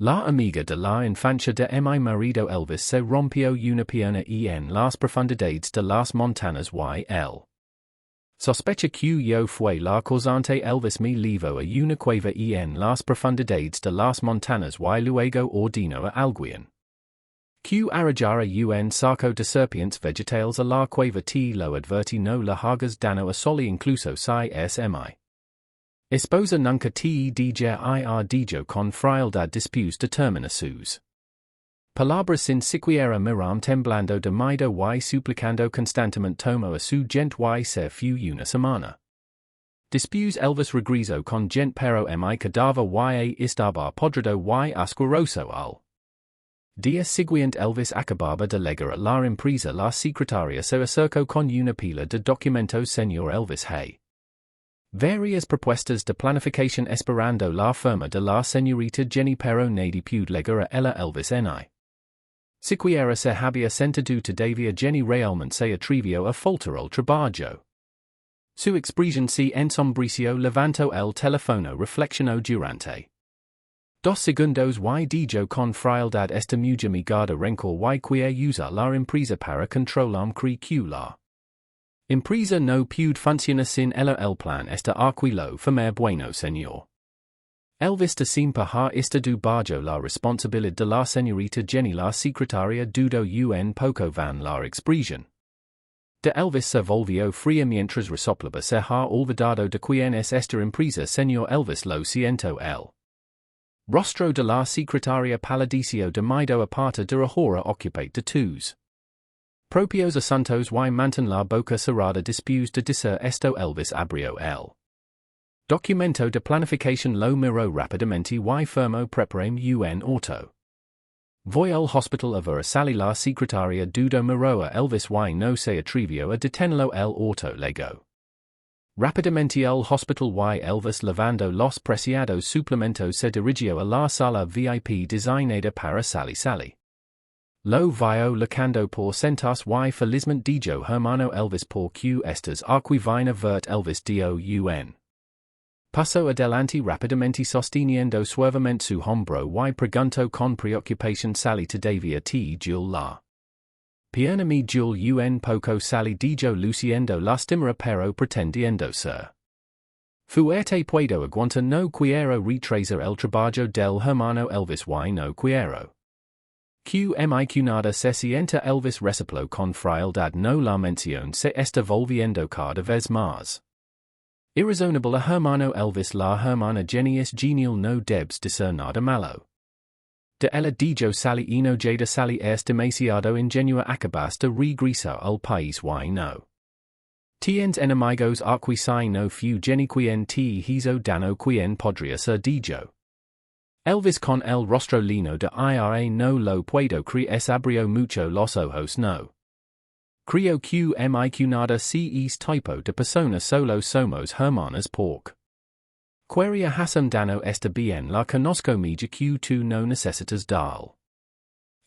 La amiga de la infancia de mi marido Elvis se rompió una pierna en las profundidades de las montañas y el sospecha que yo fue la causante. Elvis me llevó a una cueva en las profundidades de las montañas y luego ordenó a alguien que arrojara un saco de serpientes vegetales a la cueva. Te lo advertí, no la hagas daño a soli incluso si es mi esposa. Nunca te dijo con frialdad después de terminar sus palabras sin siquiera miram temblando de miedo y suplicando constantemente. Tomó a su gente y se fue una semana después. Elvis regresó con gente pero mi cadáver y estaba podrido y asqueroso. Al día siguiente Elvis acababa de llegar a la empresa. La secretaria se acercó con una pila de documentos. Señor Elvis, hay varias propuestas de planificación esperando la firma de la señorita Jenny, pero nadie pudo llegar a ella. Elvis ni siquiera se había sentido todavía. Jenny realmente se atrevió a faltar al trabajo. Su expresión se ensombreció. Levantó el teléfono, reflexionó durante 2 segundos y dijo con frialdad: esta mujer me guarda rencor y quiere usar la empresa para controlarme. Creo que la empresa no puede funcionar sin ella. El plan está aquí. Lo firme bueno, señor Elvis. De siempre ha estado bajo la responsabilidad de la señorita Jenny. La secretaria dudó un poco van la expresión de Elvis se volvió fría mientras resoplaba. Se ha olvidado de quién es esta empresa, señor Elvis. Lo siento. El rostro de la secretaria palideció de miedo. Aparte de ahora ocupate de tus propios asuntos y mantén la boca cerrada. Después de decir esto, Elvis abrió el documento de planificación, lo miró rápidamente y firmó: preparame un auto. Voy al hospital a ver a Sally. La secretaria dudó, miró a Elvis y no se atrevió a detenerlo. El auto llegó rápidamente al hospital y Elvis, levando los preciados suplementos, se dirigió a la sala VIP designada para Sally. Sally lo vio lucando por centas y felizmente dijo: hermano Elvis, por que estas aquí vine a vert. Elvis dio un paso adelante rápidamente sosteniendo suavemente su hombro y preguntó con preocupación: Sally, todavía te duele la pierna? Me duele un poco, Sally dijo luciendo lastimera pero pretendiendo ser fuerte. Puedo aguantar, no quiero retrasar el trabajo del hermano Elvis y no quiero que mi nada se sienta. Elvis resopló con frialdad: no, la mención se está volviendo cada vez más irrazonable. A hermano Elvis, la hermana Jenny es genial, no debes decir nada malo de ella, dijo Sally enojada. Sally es demasiado ingenua. Acabas de regresar al país y no tienes enemigos aquí. Si no fue Jenny quien te hizo daño, quien podría ser, dijo Elvis con el rostro lleno de ira. No lo puedo creer. Abrió mucho los ojos. No creo que mi nada si es tipo de persona. Solo somos hermanas. Porque quería hacer daño. Está bien, la conozco. Mija que tú no necesitas dar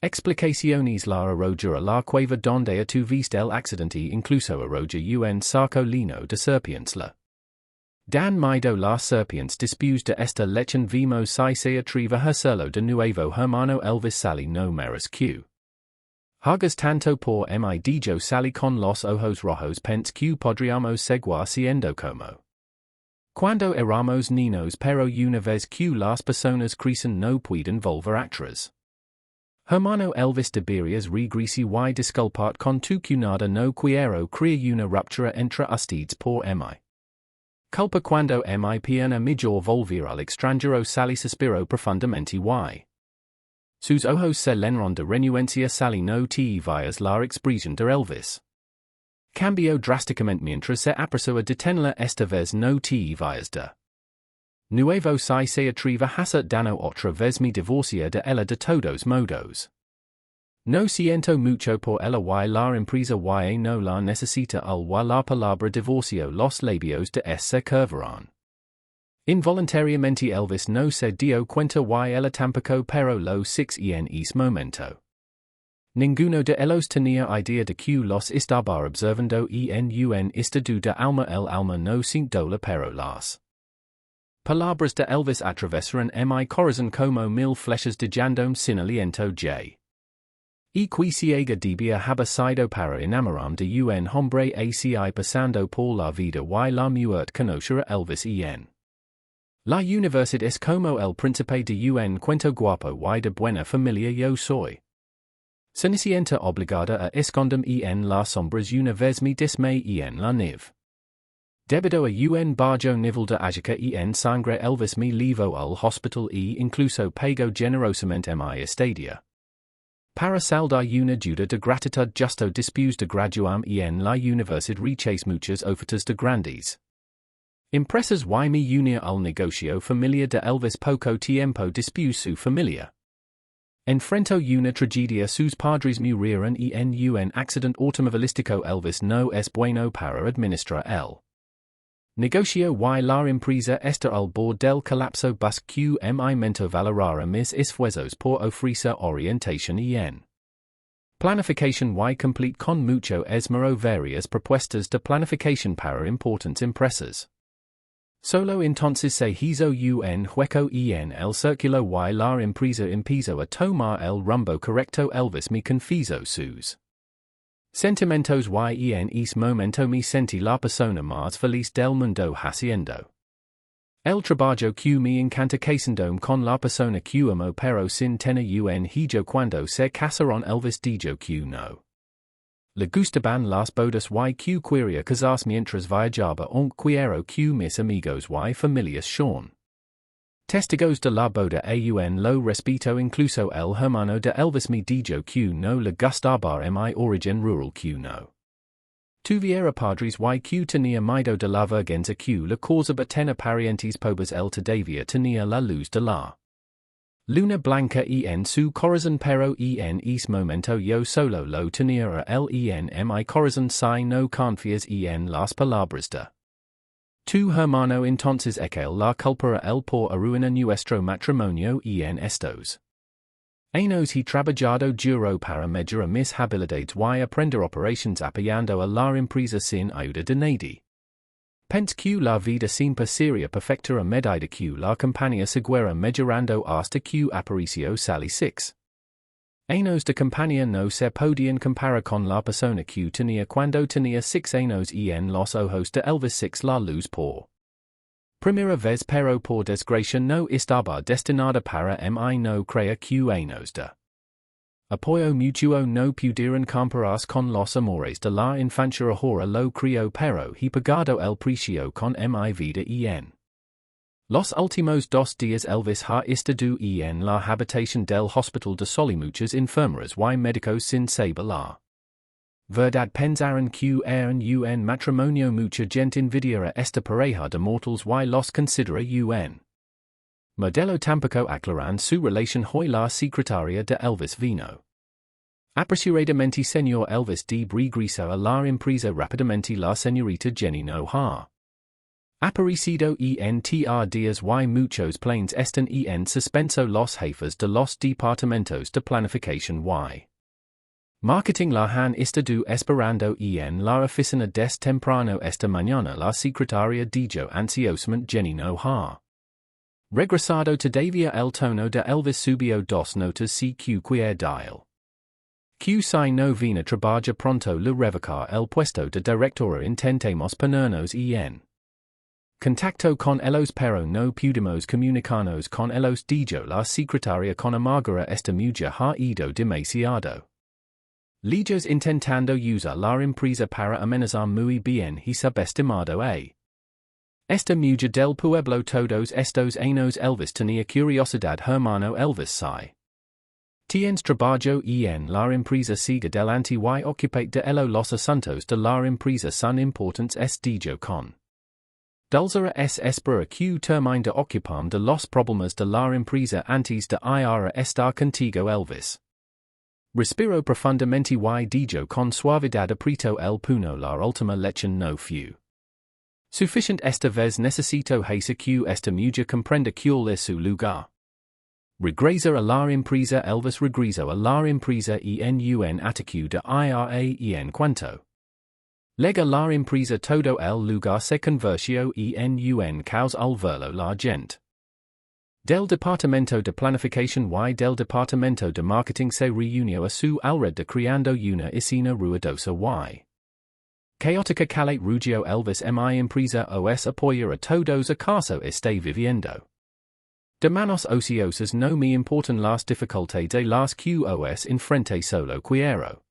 explicaciones. La arrojar a la cueva donde tuviste el accidente. Incluso arroja un saco lleno de serpientes. La dan miedo las serpientes. Después de esta lección vimos si se atreve a hacerlo de nuevo. Hermano Elvis, Sally, no meras que hagas tanto por mi, dijo Sally con los ojos rojos. Pense que podríamos seguir siendo como cuando éramos niños, pero una vez que las personas crecen no pueden volver atrás. Hermano Elvis, deberías regresar y disculparte con tu cunada. No quiero crear una ruptura entre ustedes por mi culpa. Cuando mi pierna mejor volver al extranjero. Sally suspiró profundamente y sus ojos se llenaron de renuencia. Sally, no te vayas. La expresión de Elvis cambió drásticamente mientras se apresó a detenerla. Esta vez no te vayas de nuevo. Si se atreve a hacer daño otra vez, me divorcia de ella de todos modos. No siento mucho por ella y la empresa y no la necesita. Al y la palabra divorcio, los labios de se curvaron involuntariamente. Elvis no se dio cuenta y ella tampoco, pero lo six en ese momento ninguno de ellos tenía idea de que los estaba observando en un estado de alma. El alma no sintió la, pero las Palabras de Elvis atravesaron mi corazón como mil flechas de jandome sin aliento J. Y quisiera debía haber sido para enamorarme de un hombre así pasando por la vida y la muerte conocer a Elvis en. La universidad es como el príncipe de un cuento guapo y de buena familia yo soy. Cenicienta obligada a esconderme en las sombras una vez me dismay en la nieve. Debido a un barjo nivel de agica en sangre Elvis me llevó al hospital incluso pagó generosamente mi estadia. Para saldar una deuda de gratitud justo después de graduarme en la universidad rechace muchas ofertas de grandes empresas y me unía al negocio familiar de Elvis poco tiempo después su familia. Enfrentó una tragedia sus padres murieron en un accidente automovilístico Elvis no es bueno para administrar el negocio y la empresa está al borde del colapso bus mi mento valorara mis esfuerzos por ofrecer orientación en planificación y complete con mucho esmero varias propuestas de planificación para importantes empresas. Solo entonces se hizo un hueco en el círculo y la empresa empezó a tomar el rumbo correcto Elvis me confesó sus sentimientos y en ese momento me sentí la persona más feliz del mundo haciendo el trabajo que me encanta casandome con la persona que amo pero sin tener un hijo cuando se casaron Elvis dijo que no le gustaban las bodas y que quería casarse mientras viajaba aunque quiero que mis amigos y familias sean testigos de la boda aun lo respeto incluso el hermano de Elvis me dijo que no le gustaba mi origen rural que no tuviera padres y que tenía miedo de la vergüenza que la causaba tener parientes pobres él todavía tenía la luz de la luna blanca en su corazón pero en ese momento yo solo lo tenía el en mi corazón si no confías en las palabras de tu hermano entonces él la culpa el por arruinar nuestro matrimonio en estos años he trabajado duro para mejorar mis habilidades y aprender operaciones apoyando a la empresa sin ayuda de nadie. Pens que la vida siempre sería perfecta a medida que la compañía seguera mejorando hasta que apareció salí 6 años de compañía no se podían comparar con la persona que tenía cuando tenía 6 años en los ojos de Elvis 6 la luz por primera vez pero por desgracia no estaba destinada para mi no creía que años de apoyo mutuo no pudieran compararse con los amores de la infancia ahora lo creyó pero he pagado el precio con mi vida en los últimos 2 días Elvis ha estado en la habitación del hospital de sol y muchas enfermeras y médicos sin saber la verdad pensaron que eran un matrimonio mucha gente envidiara esta pareja de mortals y los considera un modelo tampoco aclaran su relación hoy la secretaria de Elvis vino apresuradamente señor Elvis de regreso a la empresa rápidamente la señorita Jenny no ha aparecido en días y muchos planes están en suspenso los jefes de los departamentos de planificación y marketing la han estado esperando en la oficina des temprano esta mañana la secretaria dijo ansiosamente Jenny no ha regresado todavía el tono de Elvis subió 2 notas CQ dial. Q si no vina trabaja pronto le revocar el puesto de directora intentemos ponernos en contacto con ellos pero no pudimos comunicarnos con ellos dijo la secretaria con amargura esta mujer ha ido demasiado lejos intentando usar la empresa para amenazar muy bien y subestimado a esta mujer del pueblo todos estos años Elvis tenía curiosidad hermano Elvis si tienes trabajo en la empresa sigue delante y ocupate de ello los asuntos de la empresa son importantes es dijo con dulzura es espera que termine de ocuparme de los problemas de la empresa antes de ir a estar contigo Elvis. Respiró profundamente y dijo con suavidad apretó el puño la última lección no fue suficiente esta vez necesito hacer que esta mujer comprenda cuál es su lugar. Regresa a la empresa Elvis regresó a la empresa en un ataque de IRA en cuanto Lega la impresa todo el lugar se convirtió en caos al verlo la gente. Del Departamento de Planificación y del Departamento de Marketing se reunió a su alrededor creando una escena ruidosa y caótica calle rugio Elvis mi empresa os apoyar a todos acaso esté viviendo. De manos ociosas no me importan las dificultades de las QoS enfrente solo quiero.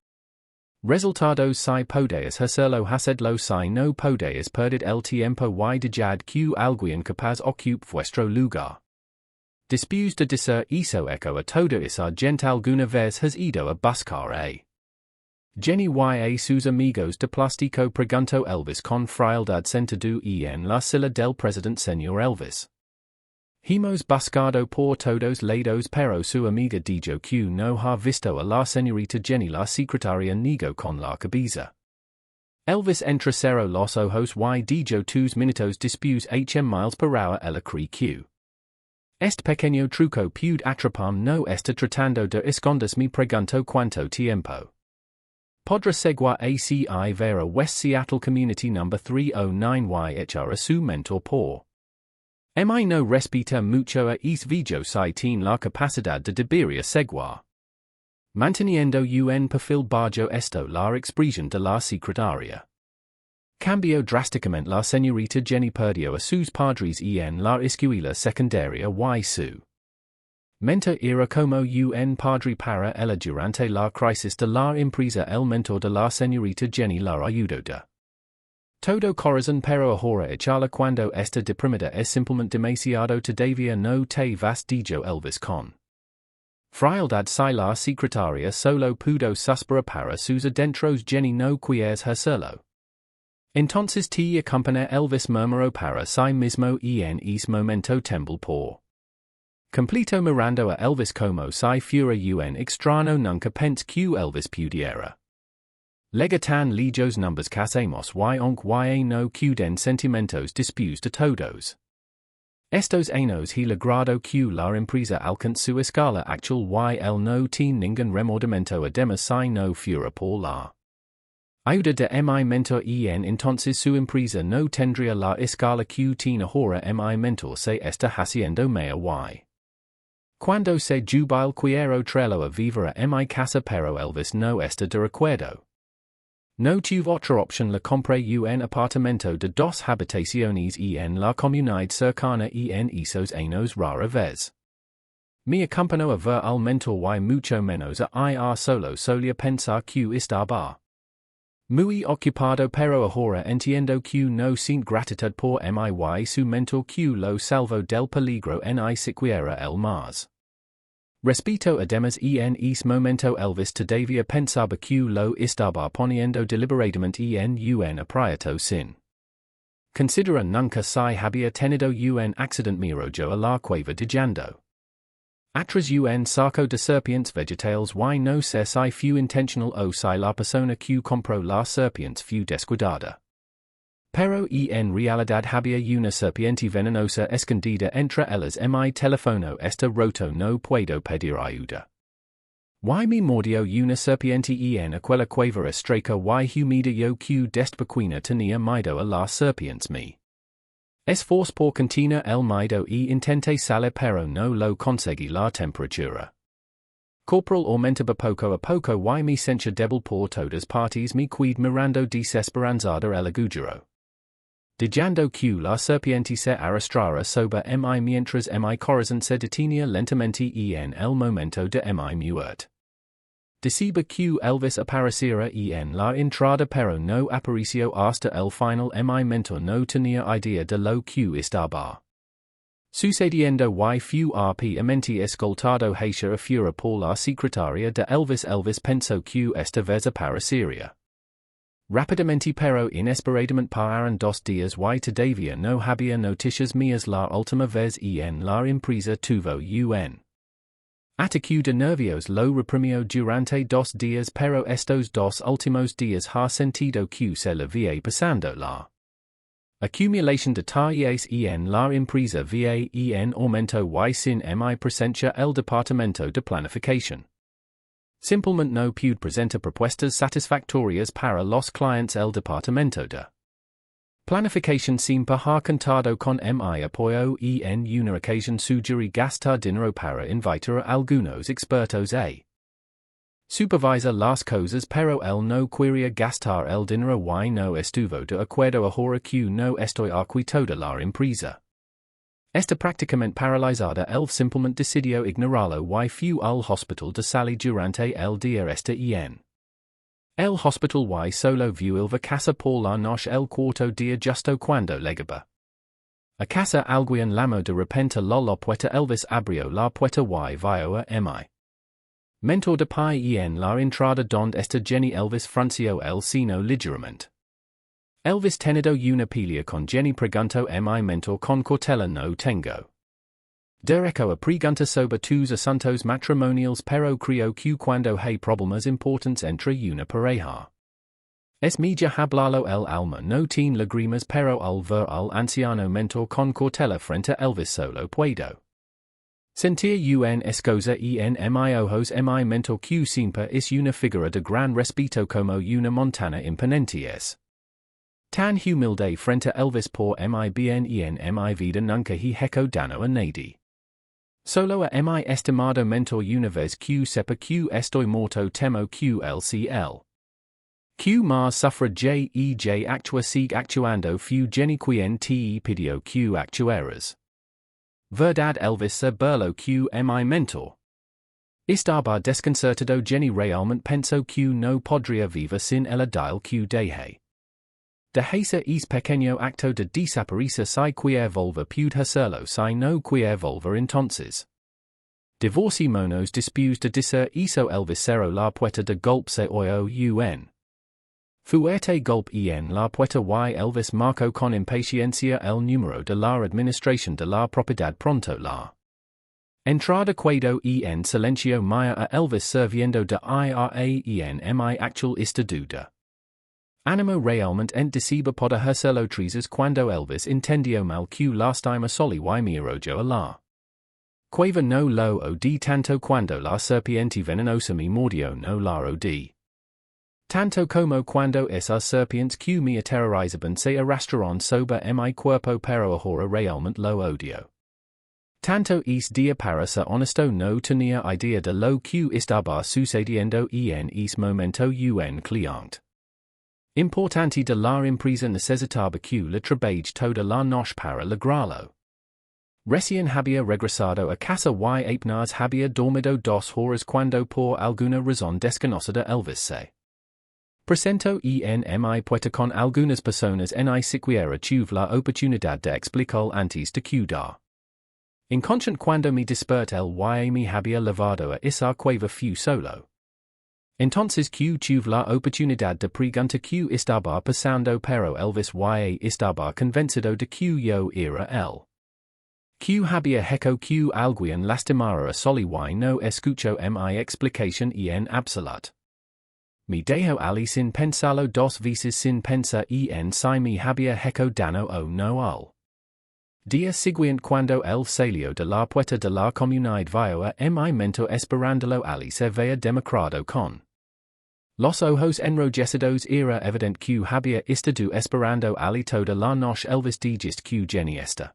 Resultados si podéis hacerlo hacedlo si no podéis perder el tiempo y dejad que alguien capaz ocupe vuestro lugar. Después de decir eso echo a toda esa gente alguna vez has ido a buscar a Jenny y a sus amigos de plástico preguntó Elvis con frialdad sentado en la silla del presidente señor Elvis. Hemos buscado por todos lados pero su amiga dijo que no ha visto a la señorita Jenny la secretaria nego con la cabeza. Elvis entrecerró los ojos y dijo 2 minutos después miles por hora ella cree que este pequeño truco puede atraparme no está tratando de esconderse me pregunto cuánto tiempo. Podrá seguir ACI Vera West Seattle Community No. 309 y echar a su mentor por. Mi no respeta mucho a es vijo si tiene la capacidad de debería seguir. Manteniendo un perfil bajo esto la expresión de la secretaria. Cambió drásticamente la señorita Jenny perdió a sus padres en la escuela secundaria y su mentor era como un padre para ella durante la crisis de la empresa. El mentor de la señorita Jenny la ayudó de todo corazón pero ahora echarla cuando está deprimida es simplemente demasiado todavía no te vas dijo Elvis con frialdad si la secretaria solo pudo suspirar para sus adentros. Jenny no quieres hacerlo. Entonces te acompaña Elvis murmuró para sí mismo en ese momento tembló por completo mirando a Elvis como si fuera un extraño nunca pensé que Elvis pudiera legatan lejos numbers casamos y aunque no queden sentimientos después de todos estos años he logrado que la empresa alcance su escala actual y el no tiene ningún remordimiento además si no fuera por la ayuda de mi mentor entonces su empresa no tendría la escala que tiene ahora. Mi mentor se está haciendo mayor y cuando se jubile quiero traerlo a vivir a mi casa pero Elvis no está de recuerdo. No tuve otra opción, le compré un apartamento de 2 habitaciones en la comunidad cercana en esos años rara vez me acompañó a ver al mentor y mucho menos a ir solo solía pensar que estaba muy ocupado pero ahora entiendo que no siente gratitud por mi y su mentor que lo salvó del peligro ni siquiera el más. Respeto además en ese momento Elvis todavía pensaba que lo estaba poniendo deliberadamente en un aprieto sin considera nunca si había tenido un accidente. Miro yo a la cueva dejando atrás un saco de serpientes vegetales y no sé si fue intentional o si la persona que compró las serpientes fue descuidada. Pero en realidad había una serpiente venenosa escondida entre ellas. Mi teléfono está roto, no puedo pedir ayuda. Y me mordió una serpiente en aquella cueva estrecha y humida yo que desde pequeña tenía miedo a las serpientes. Me esforcé por contener el miedo intenté salir pero no lo conseguí. La temperatura corporal aumentaba poco a poco y me sentía débil por todas partes. Me quedé mirando desesperanzada el agujero dejando que la serpiente se arrastrara sobre mi mientras mi corazón se detenía lentamente en el momento de mi muerte. Decía que Elvis apareciera en la entrada pero no apareció hasta el final. Mi mentor no tenía idea de lo que estaba sucediendo y fue rápidamente escoltado hacia afuera por la secretaria de Elvis. Elvis pensó que esta vez aparecería rápidamente pero inesperadamente pasaron 2 días y todavía no había noticias mías. La última vez en la empresa tuvo un ataque de nervios. Lo reprimió durante 2 días pero estos 2 últimos días ha sentido que se le había pasando la acumulación de tareas en la empresa había en aumento y sin mi presencia el departamento de planificación Simplemente no pude presentar propuestas satisfactorias para los clientes el departamento de planificación siempre ha contado con mi apoyo y en una ocasión sugerí gastar dinero para invitar a algunos expertos a supervisar las cosas pero él no quería gastar el dinero y no estuvo de acuerdo ahora que no estoy aquí toda la empresa está prácticamente paralizada él simplemente decidió ignorarlo y fue al hospital de salí durante el día en el hospital y solo vio el casa por la noche el cuarto día justo cuando llegaba a casa alguien llamó de repente la puerta Elvis abrió la puerta y vio a mi mentor de pie en la entrada donde está Jenny Elvis frunció el seno ligeramente. Elvis tenido una pelea con Jenny preguntó mi mentor con cautela no tengo derecho a preguntar sobre tus asuntos matrimoniales pero creo que cuando hay problemas importantes entre una pareja. Es mejor hablarlo el alma no tiene lágrimas pero al ver al anciano mentor con cautela frente a Elvis solo puedo sentir un escosa en mi ojos mi mentor que siempre es una figura de gran respeto como una montaña imponente es tan humilde frente a Elvis por mi bien en mi vida nunca he hecho dano a nadie. Solo a mi estimado mentor una vez que sepa que estoy morto temo que el cl. Que más sufra j actua sigue actuando fu Jenny quien te pidió que actuaras. Verdad Elvis se burló que mi mentor. Estaba desconcertado Jenny realmente pensó que no podría vivir sin el ideal que dejé. Dejase es pequeño acto de desaparecer si quiere volver pude hacerlo si no quiere volver entonces. Divorcémonos después de decir eso Elvis cerró la puerta de golpe se oyó un fuerte golpe en la puerta y Elvis marcó con impaciencia el número de la administración de la propiedad pronto la entrada quedó en silencio maya a Elvis sirviendo de ira en mi actual esta duda. Animo realmente enteciba por hacerlo trizas cuando Elvis entendió mal que lastima soli y miro yo a la Cueva no lo odi tanto cuando la serpiente venenosa me mordió no la odi tanto como cuando esas serpientes que me aterrorizaban se arrastraron sobre mi cuerpo pero ahora realmente lo odio. Tanto es día para ser honesto no tenía idea de lo que estaba sucediendo en ese momento un cliente importante de la empresa necesitaba que le trabajé toda la noche para lograrlo. Recién había regresado a casa y apenas había dormido 2 horas cuando por alguna razón desconocida Elvis se presentó en mi puerta con algunas personas ni siquiera tuve la oportunidad de explicar antes de quedar inconsciente cuando me desperté el y me había levado a esa cueva fu solo. Entonces que tuve la oportunidad de preguntar que estaba pasando pero Elvis y estaba convencido de que yo era él. Que había hecho que alguien lastimara soli y no escucho mi explicación en absoluto. Me dejo ali sin pensarlo 2 veces sin pensar en si me había hecho dano o no al. Día siguiente cuando el salió de la puerta de la comunidad vio a mi mentor esperándolo ali se veía demacrado con los ojos enrojecidos era evidente que había estado esperando ali toda la noche Elvis dijiste que Jenny está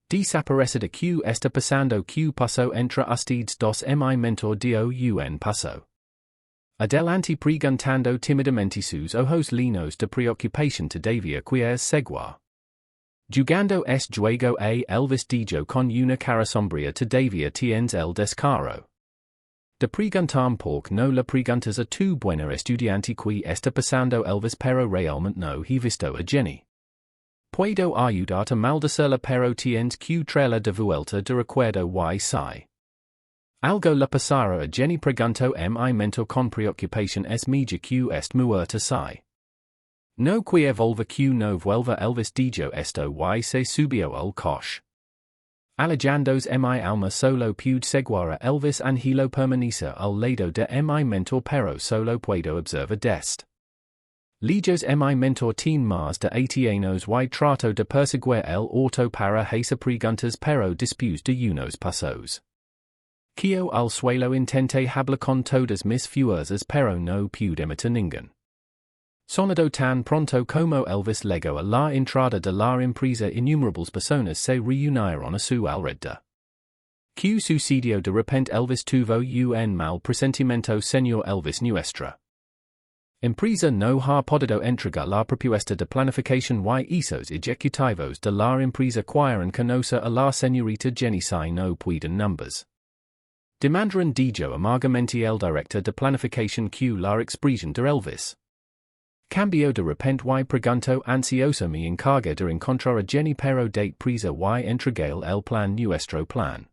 desaparecida que está pasando que pasó entre ustedes dos mi mentor dio un paso adelante preguntando tímidamente sus ojos llenos de preocupación todavía que seguir. Jugando es juego a Elvis dijo con una cara sombría todavía tienes el descaro de preguntarme por no le preguntas a tu buena estudiante que está pasando Elvis pero realmente no he visto a Jenny. Puedo ayudarte a maldecirla pero tienes que traerla de vuelta de recuerdo y si algo le pasara a Jenny preguntó mi mentor con preocupación es mejor que est muerta si no quiere volver que no vuelva Elvis dijo esto y se subió al coche. Alejandos mi alma solo pude seguir a Elvis Angelo permanecer al lado de mi mentor pero solo puedo observar dest. Lejos mi mentor tiene más de 80 años y trato de perseguir el auto para hacer preguntas pero después de unos pasos Quio al suelo intente hablar con todas mis fuerzas pero no pude imitar ninguém. Sonado tan pronto como Elvis llegó a la entrada de la empresa innumerables personas se reunieron a su alrededor. ¿Qué sucedió de repente Elvis tuvo un mal presentimiento señor Elvis nuestra empresa no ha podido entregar la propuesta de planificación y esos ejecutivos de la empresa quieren conocer a la señorita Jenny si no pueden numbers. Demandaron dijo amargamente el director de planificación que la expresión de Elvis. Cambio de repente y pregunto ansioso me encarga de encontrar a Jenny pero date prisa y entregar el plan nuestro plan.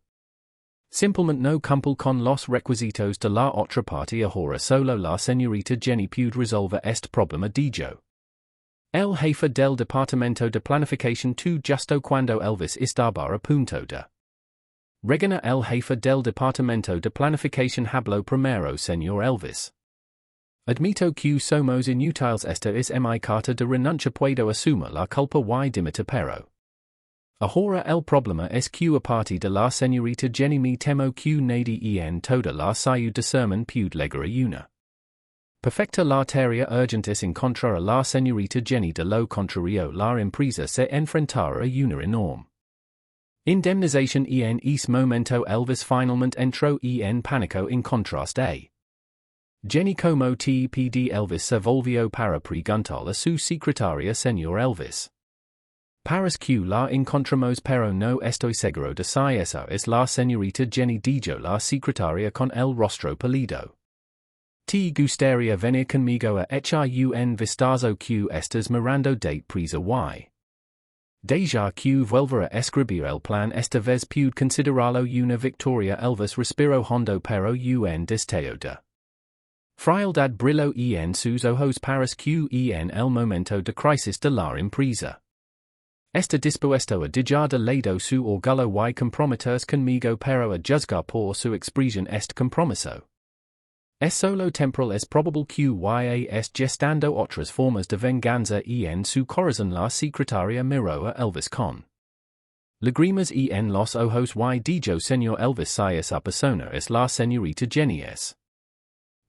Simplemente no cumple con los requisitos de la otra parte ahora solo la señorita Jenny puede resolver este problema dijo. El jefe del departamento de planificación tu justo cuando Elvis estaba a punto de regañar el jefe del departamento de planificación habló primero señor Elvis. Admito que somos inútiles esta es mi carta de renuncia puedo asumir la culpa y dimitir pero ahora el problema es que aparte de la señorita Jenny me temo que nadie en toda la ciudad de sermon puede llegar a una perfecta la tarea urgente es encontrar a la señorita Jenny de lo contrario la empresa se enfrentará a una enorme indemnización en ese momento Elvis finalmente entró en pánico en contraste a Jenny como TPD Elvis se volvió para preguntar a su secretaria señor Elvis. Paris que la encontramos pero no estoy seguro de si esa es la señorita Jenny dijo la secretaria con el rostro pálido. ¿Te gustaría venir conmigo a echar un vistazo que estás mirando date prisa y deja que vuelva a escribir el plan esta vez pude considerarlo una victoria Elvis respiró hondo pero un destello de frialdad brilló en sus ojos Paris que en el momento de crisis de la empresa está dispuesto a dejar de lado su orgullo y comprometerse conmigo pero a juzgar por su expresión este compromiso. Es solo temporal es probable que es gestando otras formas de venganza en su corazón la secretaria miró a Elvis con lágrimas en los ojos y dijo señor Elvis si esa persona es la señorita Jenny es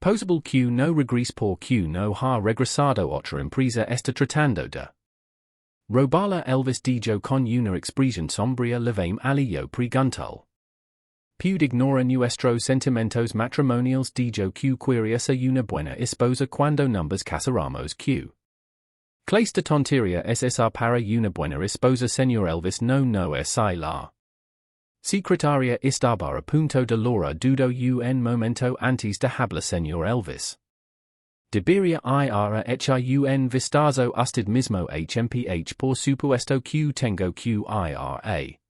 posible que no regrese porque no ha regresado otra empresa está tratando de robarla Elvis dijo con una expresión sombría levame alillo preguntal. Pude ignora nuestros sentimientos matrimoniales dijo que querías a una buena esposa cuando numbers casaramos que clase de tontería es esa para una buena esposa señor Elvis no es si la secretaria estaba a punto de lora dudo un momento antes de hablar señor Elvis. Debería ir a echar un vistazo usted mismo hmph por supuesto que tengo que ir a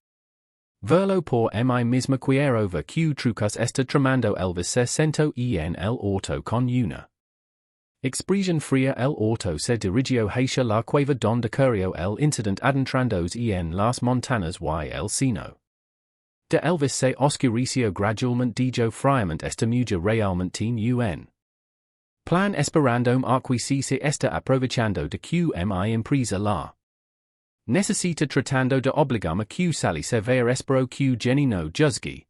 verlo por mi misma quiero ver que trucas está tramando Elvis se sentó en el auto con una expresión fría el auto se dirigió hacia la cueva donde ocurrió el incidente adentrándose en las montañas y el seno de Elvis se oscureció gradualmente dijo fríamente esta mujer realmente un plan esperandome aquí si se está aprovechando de que mi empresa la necesita tratando de obligarme que sali se ver espero que Jenny no juzgue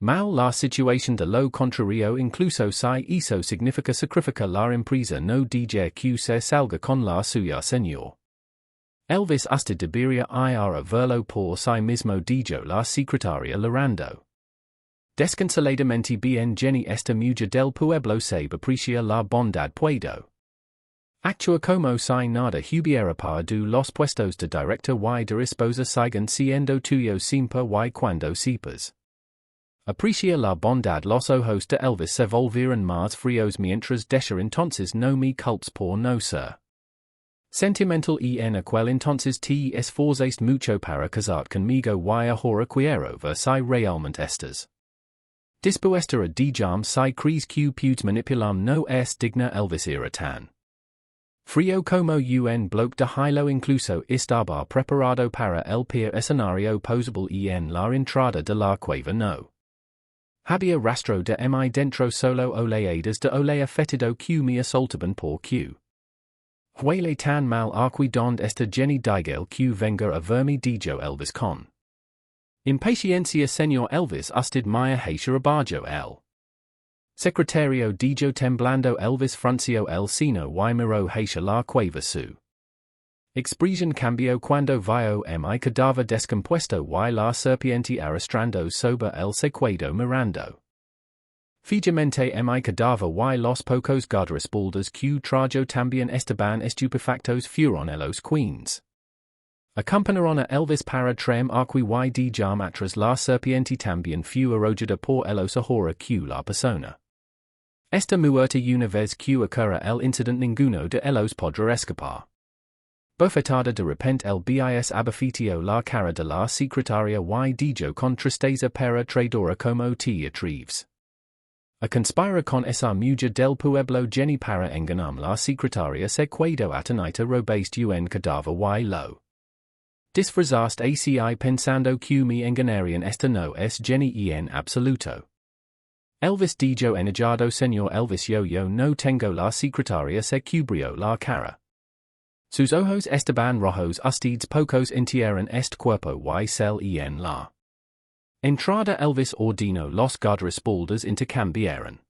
mal la situación de lo contrario incluso si eso significa sacrificar la empresa no deja que se salga con la suya señor Elvis hasta debería ir a verlo por sí mismo dijo la secretaria llorando desconsoladamente bien Jenny esta mujer del pueblo sabe apreciar la bondad puedo actúa como si nada hubiera perdido los puestos de director y de esposa siguen siendo tuyos siempre y cuando sepas aprecia la bondad los ojos de Elvis se volvieron más fríos mientras decía entonces no me culpes por no ser sentimental en aquel entonces te esforzaste mucho para casarte conmigo y ahora quiero ver si realmente estás dispuesta a dejarme si crees que puedes manipularme no es digna Elvis era tan frío como un bloque de hielo incluso estaba preparado para el peor escenario posible en la entrada de la cueva no había rastro de mi dentro solo oleadas de olea fétido que me asaltaban por que huele tan mal aquí donde esta Jenny diga que venga a verme dijo Elvis con Impaciencia señor Elvis usted maya hacia abajo el secretario dijo temblando Elvis frunció el seno y miró hacia la cueva su expresión cambió cuando vio mi cadáver descompuesto y la serpiente arrastrando sobre el secuado mirando fijamente mi cadáver y los pocos guardaespaldas que trajo también estaban estupefactos fueron los queens. Acompañaron a Elvis para trem arqui y de jam atrás la serpiente también fue arrojada por los ahora que la persona. Esta muerte una vez que ocurra el incident ninguno de los podrá escapar. Bofetada de repente el bis abafitio la cara de la secretaria y dijo con tristeza para traidora como te atreves a conspira con esa mujer del pueblo Jenny para engañar la secretaria secuado atenita robaste un cadáver y lo disfrazaste aci pensando que mi engañarían esta no es Jenny en absoluto. Elvis dijo enojado señor Elvis yo no tengo la secretaria se cubrió la cara. Sus ojos estaban rojos ustedes pocos entierran este cuerpo y cel en la entrada Elvis ordenó los guardaespaldas intercambiaron.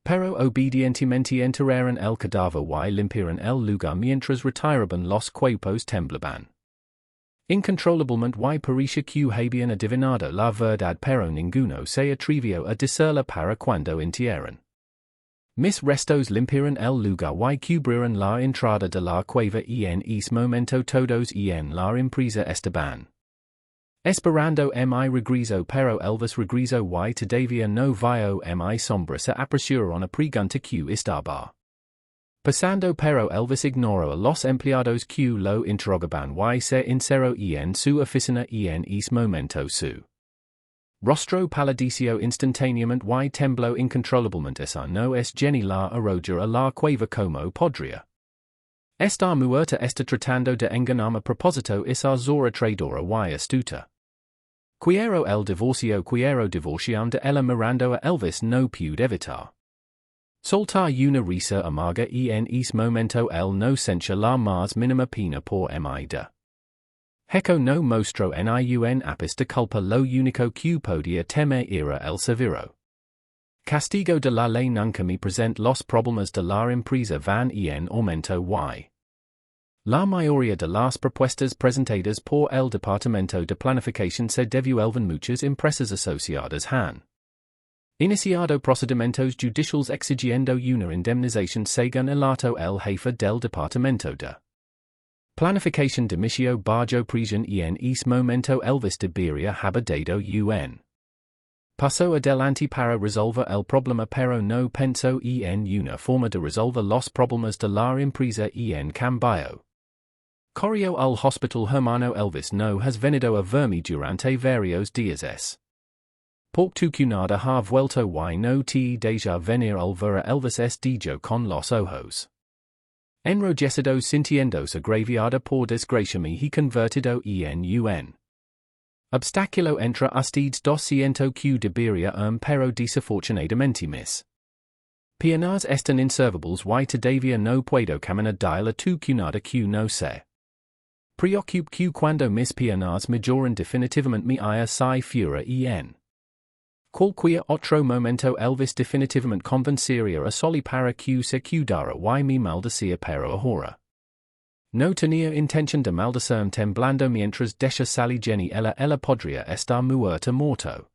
Pero obedientemente enterraron el cadáver y limpiaron el lugar mientras retiraban los cuerpos temblaban. Incontrolablemente y parecía que habían adivinado la verdad pero ninguno se atrevió a decirla para cuando entierran. Mis restos limpiaron el lugar y cubrieron la entrada de la cueva en ese momento todos en la empresa estaban esperando mi regreso pero Elvis regresó y todavía no vio mi sombra se apresuraron a preguntar que estaba pasando pero Elvis ignoró a los empleados que lo interrogaban y se encerró en su oficina en ese momento su rostro palideció instantáneamente y tembló incontrolablemente esa no es Jenny la arrojar a la cueva como podría estar muerta está tratando de engañarme a propósito esa zora traidora y astuta. Quiero el divorcian de ella mirando a Elvis no pude evitar soltar una risa amarga en ese momento él no sentía la más mínima pena por mi de Heco no mostró ni ápice de culpa lo único que podía temer era el severo castigo de la ley nunca me present los problemas de la empresa van en aumento y la mayoría de las propuestas presentadas por el Departamento de Planificación se devuelven muchas empresas asociadas han iniciado procedimientos judiciales exigiendo una indemnización según el el jefe del Departamento de Planificación dimitió bajo presión en ese momento Elvis debería haber dado un paso adelante para resolver el problema pero no pensó en una forma de resolver los problemas de la empresa en cambio corrió al hospital hermano Elvis no has venido a verme durante varios días por tu cunada ha vuelto y no te deja venir al ver a Elvis dijo con los ojos enrojecidos sintiéndose agraviada por desgracia me he convertido en un obstáculo entre ustedes dos siento que debería pero desafortunadamente mis piernas están inservibles y todavía no puedo caminar de la tu cunada que no sé preocup que cuando mis piernas mejoran definitivamente mi ira se fuera en cualquier otro momento Elvis definitivamente convencería a soli para que se quedara y mi maldecía pero ahora no tenía intención de maldecirme temblando mientras deja salir Jenny ella podría estar muerta morto.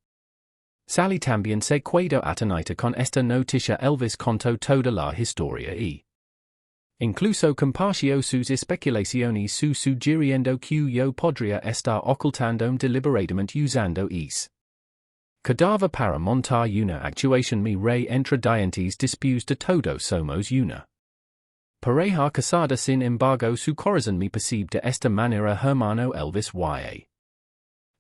Sally también se quedó atenita con esta noticia Elvis contó toda la historia y incluso compartió sus especulaciones sugiriendo que yo podría estar ocultándome deliberadamente usando ese cadáver para montar una actuación mi rey entre dientes después de todo somos una pareja casada sin embargo su corazón me percibe de esta manera hermano Elvis y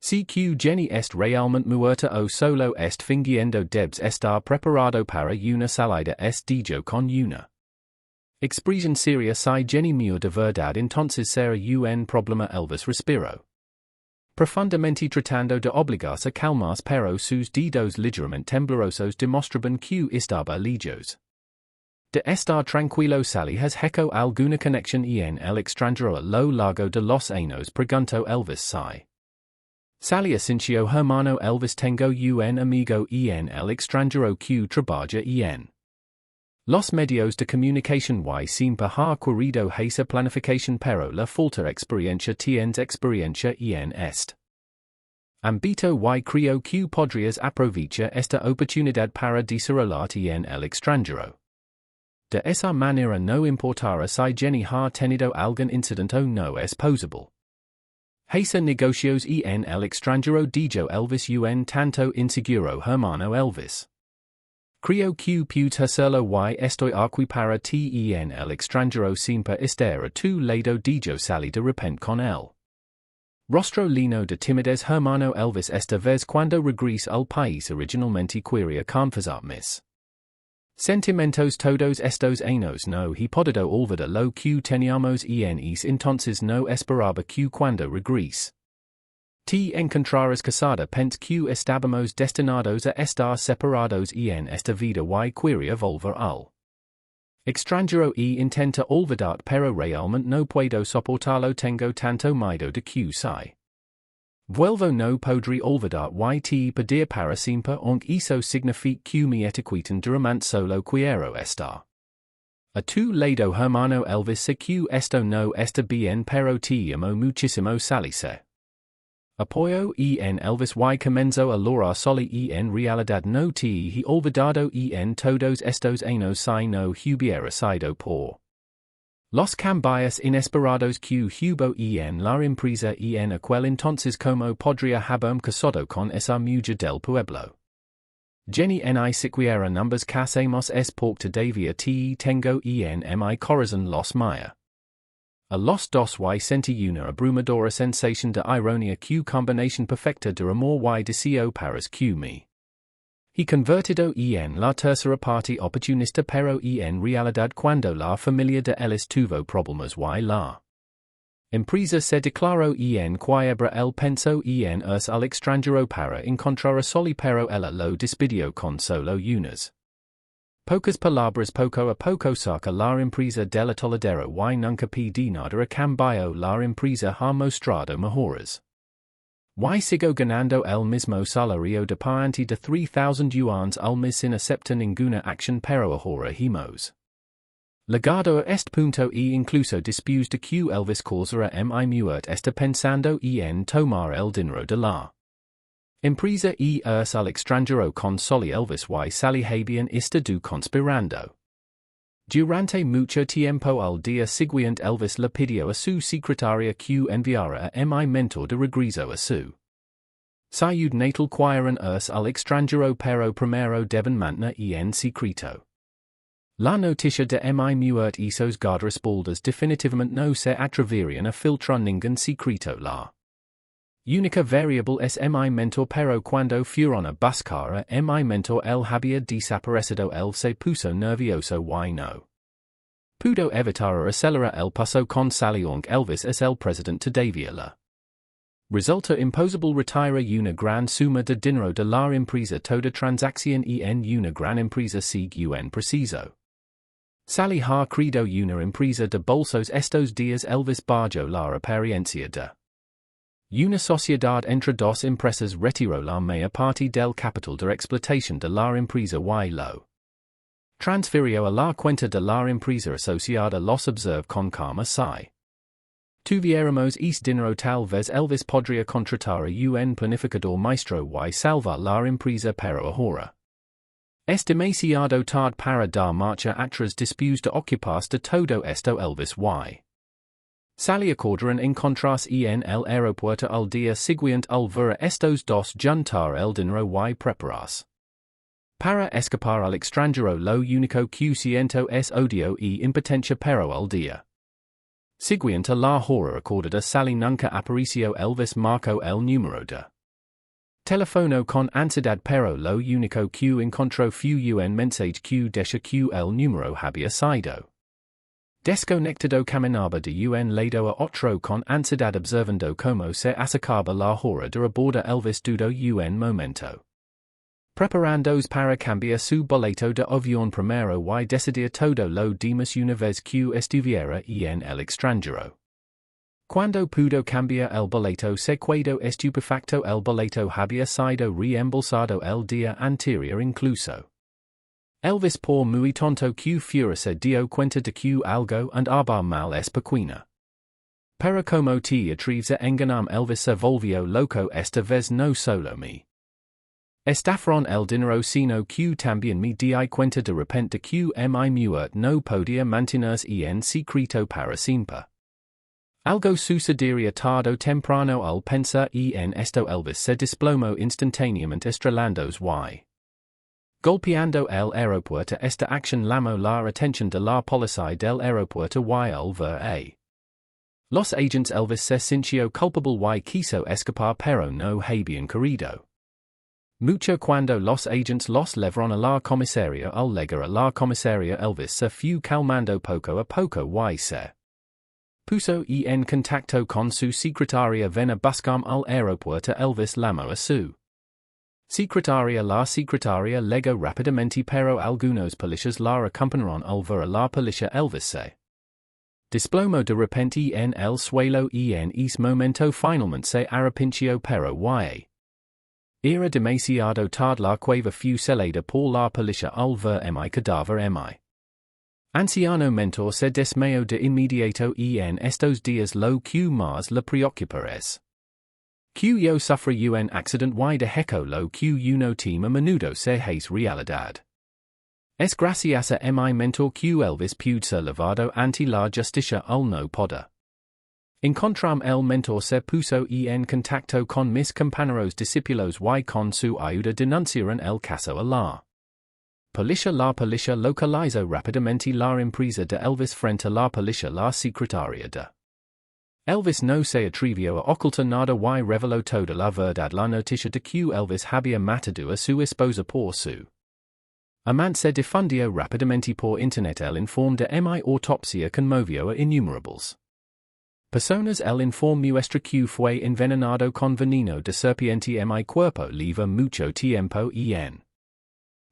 CQ Jenny est realmente muerta o solo est fingiendo debes estar preparado para una salida dijo con una expresión seria si Jenny murió de verdad entonces será un problema Elvis respiró profundamente tratando de obligarse a calmarse pero sus dedos ligeramente temblorosos demostraban que estaba lejos de estar tranquilo Sally has hecho alguna conexión en el extranjero a lo largo de los años preguntó Elvis Salí asincio hermano Elvis tengo un amigo en el extranjero que trabaja en los medios de comunicación y siempre ha querido hacer planificación pero la falta experiencia tienes experiencia en ámbito y creo que podrías aprovechar esta oportunidad para desarrollarte en el extranjero. De esa manera no importará si Jenny ha tenido algún incidente o no es posible. Hacer negocios en el extranjero dijo Elvis un tanto inseguro hermano Elvis. Creo que puedes hacerlo y estoy aquí para ti en el extranjero siempre estará a tu lado dijo Salí de repente con él. Rostro lleno de timidez hermano Elvis esta vez cuando regresa al país originalmente quería confesar mis sentimientos todos estos años no he podido olvidar lo que teníamos en ese entonces no esperaba que cuando regrese te encontraras casada pense que estábamos destinados a estar separados en esta vida y quería volver al extranjero intenta olvidar pero realmente no puedo soportarlo tengo tanto miedo de que si vuelvo no podré olvidar y te pedir para siempre aunque eso signifique que me etiqueten durante solo quiero estar a tu lado hermano Elvis sé que esto no está bien pero te amo muchísimo Salí se apoyo en Elvis y comenzó a llorar soli en realidad no te he olvidado en todos estos años si no hubiera sido por los cambios inesperados que hubo en la empresa en aquel entonces como podría haberme casado con esa mujer del pueblo. Jenny ni siquiera numbers casamos es porque todavía te tengo en mi corazón los maya. A los dos y sentí una abrumadora sensación de ironía que combinación perfecta de amor y deseo paras que me he convertido en la tercera parte oportunista pero en realidad cuando la familia de Ellis tuvo problemas y la empresa se declaró en quiebra el pensó en al extranjero para encontrar a soli pero ella lo despidió con solo unas pocas palabras poco a poco saca la empresa de la toledera y nunca pide nada a cambio la empresa ha mostrado mejoras. Y sigo ganando el mismo salario de pagante de 3,000 yuans al mes sin aceptar ninguna acción pero ahora hemos llegado a este punto incluso después de que Elvis causara mi muerte está pensando en tomar el dinero de la empresa al extranjero con soli Elvis y Salí habían estado conspirando. Durante mucho tiempo al día siguiente Elvis le pidió a su secretaria que enviara a mi mentor de regreso a su ciudad natal quieren al extranjero pero primero deben mantener en secreto. La noticia de mi muerte esos guardaespaldas definitivamente no se atreverían a filtrar ningún secreto la única variable es mi mentor pero cuando fueron a buscar a mi mentor él había desaparecido él se puso nervioso y no pudo evitar acelerar el paso con Salí aunque Elvis es el presidente todavía la resulta imposible retirar una gran suma de dinero de la empresa toda transacción en una gran empresa según preciso. Salí ha creado una empresa de bolsos estos días Elvis barjo la apariencia de una sociedad entre dos empresas retiró la mayor parte del capital de explotación de la empresa y lo transfirió a la cuenta de la empresa asociada los observe con calma si tuviéramos ese dinero tal vez Elvis podría contratar a un planificador maestro y salvar la empresa pero ahora es demasiado tarde para dar marcha atrás después de ocuparse de todo esto Elvis y Salí acordaron encontrarse en el aeropuerto al día siguiente al ver a estos dos juntar el dinero y prepararse para escapar al extranjero lo único que siento es odio y impotencia pero al día siguiente la hora acordada Salí nunca apareció Elvis marcó el número de teléfono con ansiedad pero lo único que encontró fue un mensaje que decía que el número había sido desconectado caminaba de un lado a otro con ansiedad observando como se acercaba la hora de abordar Elvis dudó un momento. Preparándose para cambiar su boleto de avión primero y decidir todo lo demás una vez que estuviera en el extranjero. Cuando pudo cambiar el boleto se quedó estupefacto el boleto había sido reembolsado el día anterior incluso. Elvis por muy tonto que fuera se dio cuenta de que algo andaba mal es pequeña. Pero como te atreves a engañarme Elvis se volvió loco esta vez no solo me. Estafaron el dinero sino que también me di cuenta de repente que mi muerte no podía mantenerse en secreto para siempre. Algo sucedería tarde o temprano al pensar en esto Elvis se desplomó instantáneamente estralándose golpeando el aeropuerto. Esta acción llamó la atención de la policía del aeropuerto y al ver a los agents Elvis se sintió culpable y quiso escapar pero no habían querido mucho cuando los agents los llevaron a la comisaría. Al llegar a la comisaría Elvis se fue calmando poco a poco y se puso en contacto con su secretaria. Ven a buscarme al aeropuerto. Elvis llamó a su secretaria. La secretaria llegó rápidamente pero algunos policías la acompañaron. Al ver a la policía Elvis se desplomó de repente en el suelo en ese momento finalmente se arrepintió pero era demasiado tarde. La cueva fue celada por la policía. Al ver mi cadáver mi anciano mentor se desmayó de inmediato en estos días lo que más le preocupa es que yo sufrí un accident y de hecho lo que uno teme a menudo se hace realidad. Es gracias a mi mentor que Elvis pudo ser llevado ante la justicia. Al no poder encontrar el mentor se puso en contacto con mis compañeros discípulos y con su ayuda denunciaron el caso a la policía. La policía localizó rápidamente la empresa de Elvis frente a la policía. La secretaria de Elvis no se atrevió a ocultar nada y reveló toda la verdad. La noticia de que Elvis había matado a su esposa por su amante se difundió rápidamente por internet. El informe de mi autopsia conmovió a innumerables personas. El informe muestra que fue envenenado con veneno de serpiente. Mi cuerpo lleva mucho tiempo en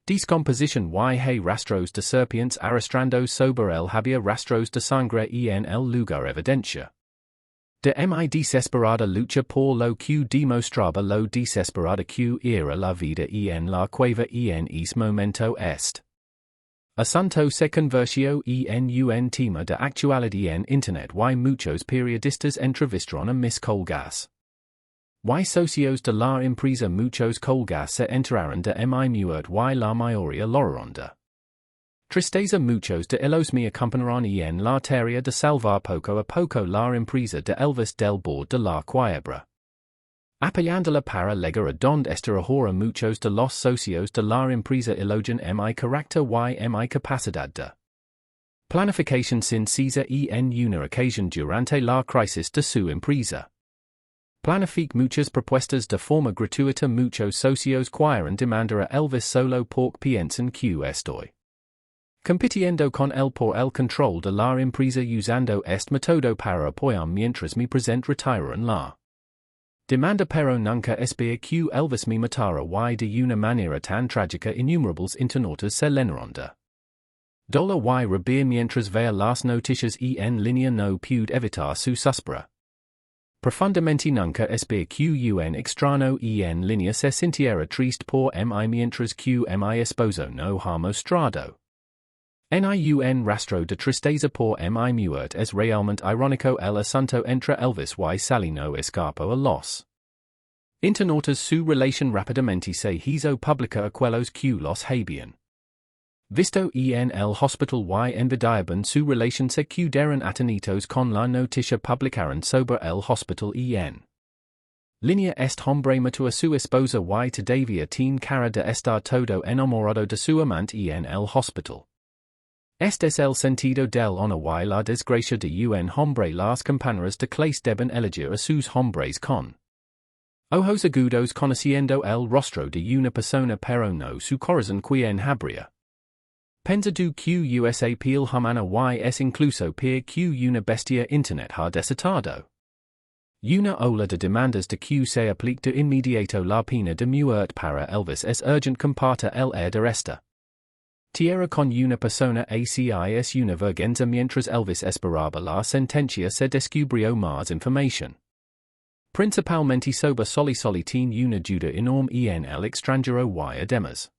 descomposición y hay rastros de serpientes arrastrando sobre él. Había rastros de sangre en el lugar. Evidencia de mi desesperada lucha por lo que demostraba lo desesperada que era la vida en la cueva en ese momento. Este asunto se convirtió en un tema de actualidad en internet y muchos periodistas entrevistaron a mis colegas y socios de la empresa. Muchos colegas se enteraron de mi muerte y la mayoría lograron de tristeza. Muchos de ellos me acompañaron en la tarea de salvar poco a poco la empresa de Elvis del bord de la quiebra, apoyándola para llegar a donde está ahora. Muchos de los socios de la empresa elogian mi carácter y mi capacidad de planificación sincera en una ocasión durante la crisis de su empresa. Planific muchas propuestas de forma gratuita. Muchos socios quieren demandar a Elvis solo porque piensan que estoy compitiendo con él por el control de la empresa usando este método para apoyarme mientras me present retiro en la demanda. Pero nunca espera que Elvis me matara y de una manera tan trágica. Innumerables internautas se llenaron de dolor y rabia mientras veía las noticias en línea. No pude evitar su suspiro profundamente. Nunca espera que un extraño en línea se sintiera triste por mi mientras que mi esposo no ha mostrado un rastro de tristeza por mi muerte. Es realmente irónico el asunto entre Elvis y Salí no escapó a los internautas. Su relación rápidamente se hizo pública. Aquellos que los habían visto en el hospital y envidiaban su relación se quedaron atenidos con la noticia publicaron sobre el hospital en línea. Este hombre mató a su esposa y todavía tiene cara de estar todo enamorado de su amante en el hospital. Este es el sentido del honor y la desgracia de un hombre. Las compañeras de clase deben elegir a sus hombres con ojos agudos conociendo el rostro de una persona pero no su corazón. Quien habría pensado que usa piel humana y es incluso peor que una bestia. Internet ha desatado una ola de demandas de que se aplique de inmediato la pena de muerte para Elvis. Es urgent compartir el air de esta Tierra con una persona acis una vergüenza mientras Elvis esperaba la sentencia se descubrió más information. Principalmente sobre solitin una duda enorme en el extranjero y además.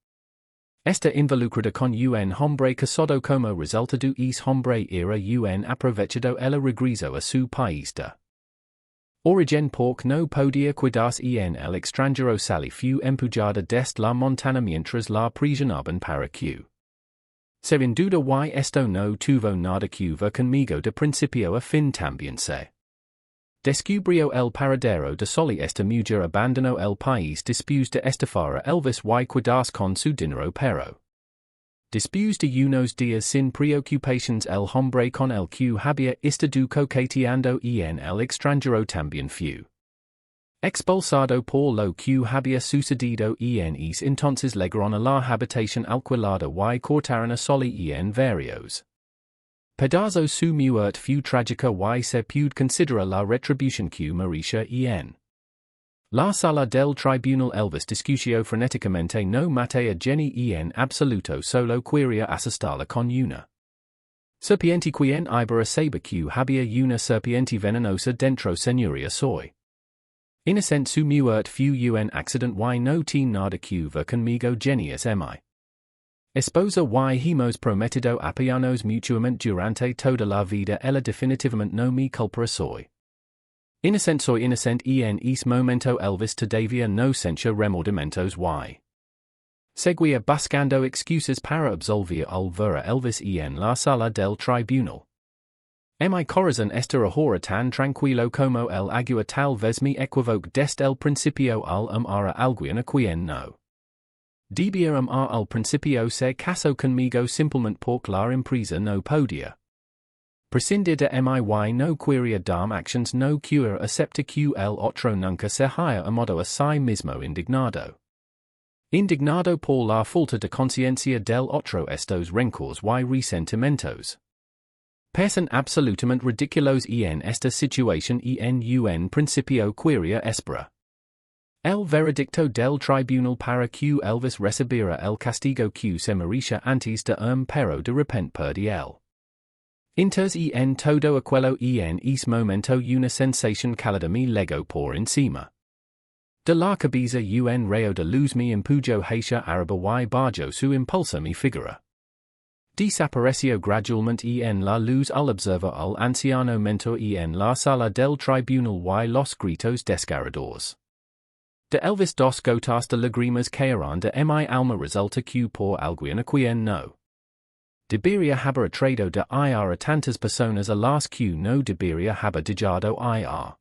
Está involucrada con un hombre casado como resultado es hombre era un aprovechado el regreso a su país de origen porque no podía cuidarse en el extranjero salí fue empujada desde la montana mientras la prisionaban para que. Sin duda y esto no tuvo nada que ver conmigo de principio a fin también se descubrió el paradero de soli esta mujer abandonó el país después de estafar a Elvis y cuidarse con su dinero pero después de unos días sin preocupations el hombre con el que había estado coqueteando en el extranjero también fue expulsado por lo que había sucedido en ese entonces llegaron a la habitación alquilada y cortaron a soli en varios pedazos su muerte fue trágica y se puede considerar la retribución que merecía en la sala del tribunal. Elvis discutió frenéticamente no mate a Jenny en absoluto solo quería asustarla con una serpiente quien iba saber que había una serpiente venenosa dentro señoría soy innocent su muerte fue un accident y no tiene nada que ver conmigo. Jenny es mi esposa y hemos prometido apoyarnos mutuamente durante toda la vida. Ella definitivamente no me culpa. Soy innocent en ese momento. Elvis todavía no sentía remordimientos y seguía buscando excusas para absolver al ver a Elvis en la sala del tribunal. Mi corazón está ahora tan tranquilo como el agua, tal vez me equivoque desde el principio al amar a alguien a quien no debía amar al principio. Se casó conmigo simplemente porque la empresa no podía prescindir de mi y no quería darme actions no cura acepta que el otro nunca se haya amado a sí mismo. Indignado por la falta de conciencia del otro. Estos rencores y resentimientos parecen absolutamente ridículos en esta situación en un principio quería esperar el veredicto del tribunal para que Elvis recibiera el castigo que se merecía antes de pero de repente perdió el interés en todo aquello. En ese momento una sensación cálida me llegó por encima de la cabeza. Un rayo de luz me empujó hacia arriba y bajó su impulso mi figura desapareció gradualmente en la luz al observar al anciano mentor en la sala del tribunal y los gritos desgarradores de Elvis. Dos gotas de lágrimas caerán de mi alma. Resulta que por alguien a quien no debería haber tratado de ir a tantas personas a las que no debería haber dejado ir.